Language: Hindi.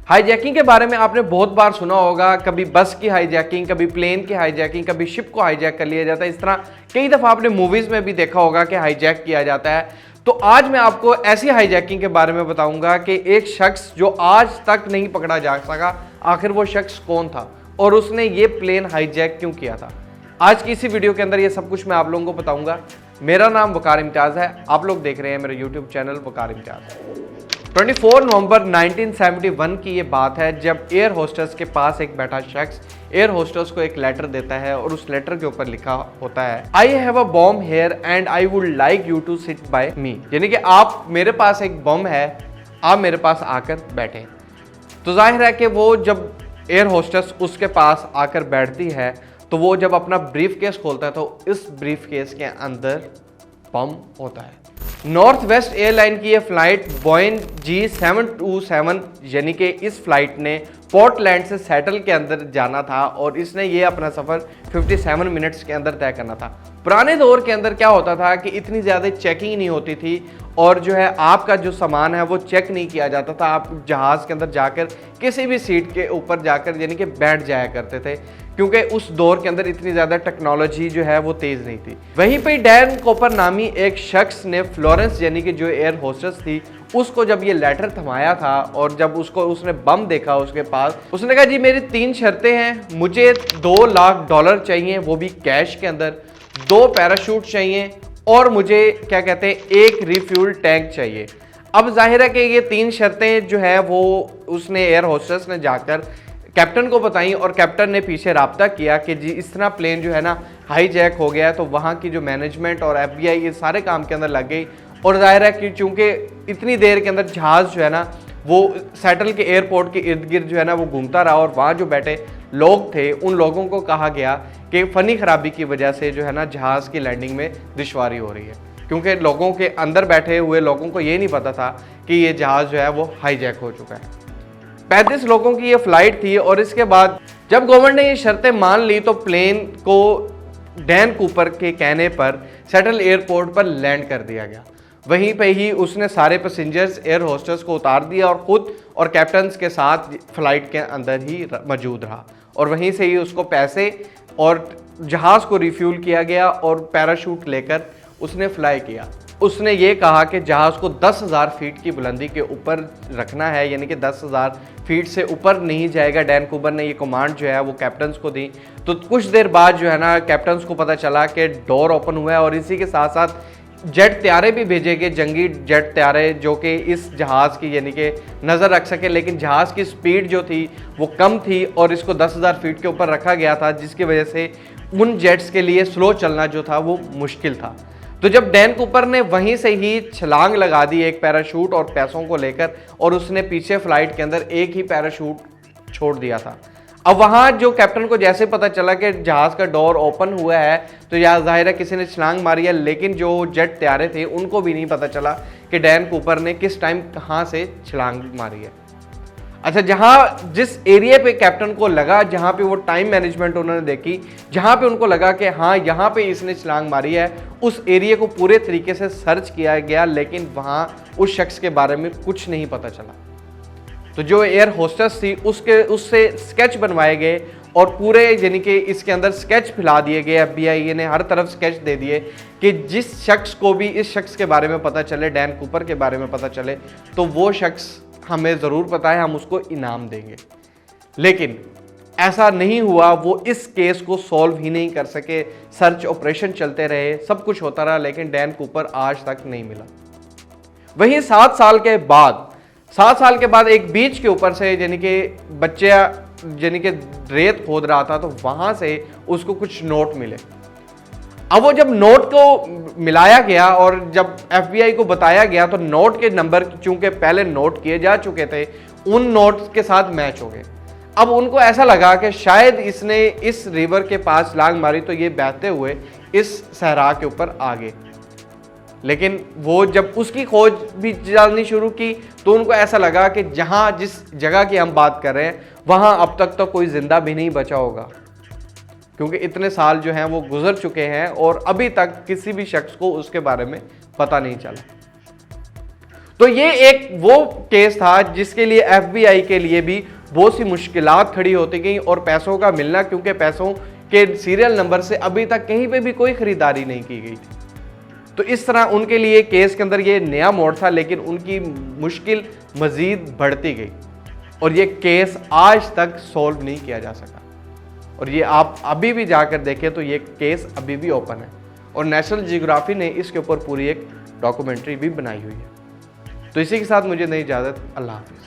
हाईजैकिंग के बारे में आपने बहुत बार सुना होगा, कभी बस की हाईजैकिंग, कभी प्लेन की हाईजैकिंग, कभी शिप को हाईजैक कर लिया जाता है। इस तरह कई दफ़ा आपने मूवीज़ में भी देखा होगा कि हाईजैक किया जाता है। तो आज मैं आपको ऐसी हाईजैकिंग के बारे में बताऊंगा कि एक शख्स जो आज तक नहीं पकड़ा जा सका, आखिर वो शख्स कौन था और उसने ये प्लेन हाईजैक क्यों किया था। आज की इसी वीडियो के अंदर ये सब कुछ मैं आप लोगों को बताऊंगा। मेरा नाम वकार इम्तियाज़ है, आप लोग देख रहे हैं मेरे यूट्यूब चैनल वकार इम्तियाज़। 24 नवंबर 1971 की ये बात है जब एयर होस्टेस के पास एक बैठा शख्स एयर होस्टेस को एक लेटर देता है और उस लेटर के ऊपर लिखा होता है, I have a bomb here and I would like you to sit by me. यानी कि आप मेरे पास एक बम है, आप मेरे पास आकर बैठे। तो जाहिर है कि वो जब एयर होस्टेस उसके पास आकर बैठती है तो वो जब अपना ब्रीफ केस खोलता है तो इस ब्रीफ केस के अंदर बम होता है। नॉर्थ वेस्ट एयरलाइन की ये फ्लाइट बोइंग G727 यानी कि इस फ्लाइट ने पोर्टलैंड से सेटल के अंदर जाना था और इसने ये अपना सफ़र 57 मिनट्स के अंदर तय करना था। पुराने दौर के अंदर क्या होता था कि इतनी ज़्यादा चेकिंग नहीं होती थी और जो है आपका जो सामान है वो चेक नहीं किया जाता था। आप जहाज़ के अंदर जाकर किसी भी सीट के ऊपर जाकर यानी कि बैठ जाया करते थे, क्योंकि उस दौर के अंदर इतनी ज़्यादा टेक्नोलॉजी जो है वो तेज़ नहीं थी। वहीं पे डैन कूपर नामी एक शख्स ने फ्लोरेंस यानी कि जो एयर होस्टेस थी उसको जब ये लेटर थमाया था और जब उसने बम देखा उसके पास, उसने कहा जी मेरी 3 शर्तें हैं, मुझे $2 लाख चाहिए वो भी कैश के अंदर, 2 पैराशूट चाहिए और मुझे क्या कहते हैं एक रिफ्यूल टैंक चाहिए। अब जाहिर है कि ये 3 शर्तें जो है वो उसने एयर होस्टेस ने जाकर कैप्टन को बताई और कैप्टन ने पीछे राब्ता किया कि जी इस तरह प्लेन जो है ना हाईजैक हो गया। तो वहाँ की जो मैनेजमेंट और FBI ये सारे काम के अंदर लग गई और जाहिर है कि चूंकि इतनी देर के अंदर जहाज़ जो है ना वो सेटल के एयरपोर्ट के इर्द गिर्द जो है ना वो घूमता रहा और वहाँ जो बैठे लोग थे उन लोगों को कहा गया कि फ़नी खराबी की वजह से जो है ना जहाज़ की लैंडिंग में दुश्वारी हो रही है, क्योंकि लोगों के अंदर बैठे हुए लोगों को ये नहीं पता था कि ये जहाज़ जो है वो हाईजैक हो चुका है। 35 लोगों की ये फ्लाइट थी और इसके बाद जब गवर्नमेंट ने ये शर्तें मान ली तो प्लेन को डैन कूपर के कहने पर सेटल एयरपोर्ट पर लैंड कर दिया गया। वहीं पे ही उसने सारे पैसेंजर्स एयर होस्टेस को उतार दिया और खुद और कैप्टन्स के साथ फ्लाइट के अंदर ही मौजूद रहा और वहीं से ही उसको पैसे और जहाज़ को रिफ्यूल किया गया और पैराशूट लेकर उसने फ्लाई किया। उसने ये कहा कि जहाज़ को 10,000 फीट की बुलंदी के ऊपर रखना है, यानी कि 10,000 फीट से ऊपर नहीं जाएगा। डैन कूपर ने ये कमांड जो है वो कैप्टन्स को दी। तो कुछ देर बाद जो है ना कैप्टन्स को पता चला कि डोर ओपन हुआ है और इसी के साथ साथ जेट त्यारे भी भेजे गए, जंगी जेट त्यारे जो कि इस जहाज़ की यानी कि नज़र रख सके, लेकिन जहाज़ की स्पीड जो थी वो कम थी और इसको 10,000 फीट के ऊपर रखा गया था, जिसकी वजह से उन जेट्स के लिए स्लो चलना जो था वो मुश्किल था। तो जब डैन कूपर ने वहीं से ही छलांग लगा दी एक पैराशूट और पैसों को लेकर और उसने पीछे फ्लाइट के अंदर एक ही पैराशूट छोड़ दिया था। अब वहाँ जो कैप्टन को जैसे पता चला कि जहाज़ का डोर ओपन हुआ है तो यह जाहिर है किसी ने छलांग मारी है, लेकिन जो जेट त्यारे थे उनको भी नहीं पता चला कि डैन कूपर ने किस टाइम कहाँ से छलांग मारी है। अच्छा, जहाँ जिस एरिया पे कैप्टन को लगा, जहाँ पे वो टाइम मैनेजमेंट उन्होंने देखी, जहाँ पे उनको लगा कि हाँ यहाँ पे इसने छलांग मारी है, उस एरिया को पूरे तरीके से सर्च किया गया, लेकिन वहाँ उस शख्स के बारे में कुछ नहीं पता चला। तो जो एयर होस्टेस थी उससे स्केच बनवाए गए और पूरे यानी कि इसके अंदर स्केच फैला दिए गए। FBI ने हर तरफ स्केच दे दिए कि जिस शख्स को भी इस शख्स के बारे में पता चले, डैन कूपर के बारे में पता चले, तो वो शख्स हमें ज़रूर पता है, हम उसको इनाम देंगे। लेकिन ऐसा नहीं हुआ, वो इस केस को सॉल्व ही नहीं कर सके। सर्च ऑपरेशन चलते रहे, सब कुछ होता रहा, लेकिन डैन कूपर आज तक नहीं मिला। वहीं 7 साल के बाद एक बीच के ऊपर से यानी कि बच्चा यानी कि रेत खोद रहा था तो वहां से उसको कुछ नोट मिले। अब वो जब नोट को मिलाया गया और जब FBI को बताया गया तो नोट के नंबर चूंकि पहले नोट किए जा चुके थे उन नोट के साथ मैच हो गए। अब उनको ऐसा लगा कि शायद इसने इस रिवर के पास छलांग मारी तो ये बहते हुए इस सहरा के ऊपर आ गए। लेकिन वो जब उसकी खोज भी चलनी शुरू की तो उनको ऐसा लगा कि जिस जगह की हम बात कर रहे हैं वहाँ अब तक तो कोई जिंदा भी नहीं बचा होगा, क्योंकि इतने साल जो हैं वो गुजर चुके हैं और अभी तक किसी भी शख्स को उसके बारे में पता नहीं चला। तो ये एक वो केस था जिसके लिए FBI के लिए भी बहुत सी मुश्किलात खड़ी होती गई और पैसों का मिलना, क्योंकि पैसों के सीरियल नंबर से अभी तक कहीं पे भी कोई खरीदारी नहीं की गई थी। तो इस तरह उनके लिए केस के अंदर ये नया मोड़ था, लेकिन उनकी मुश्किल मजीद बढ़ती गई और ये केस आज तक सॉल्व नहीं किया जा सका। और ये आप अभी भी जाकर देखें तो ये केस अभी भी ओपन है और नेशनल जियोग्राफी ने इसके ऊपर पूरी एक डॉक्यूमेंट्री भी बनाई हुई है। तो इसी के साथ मुझे नई इजाज़त, अल्लाह हाफिज़।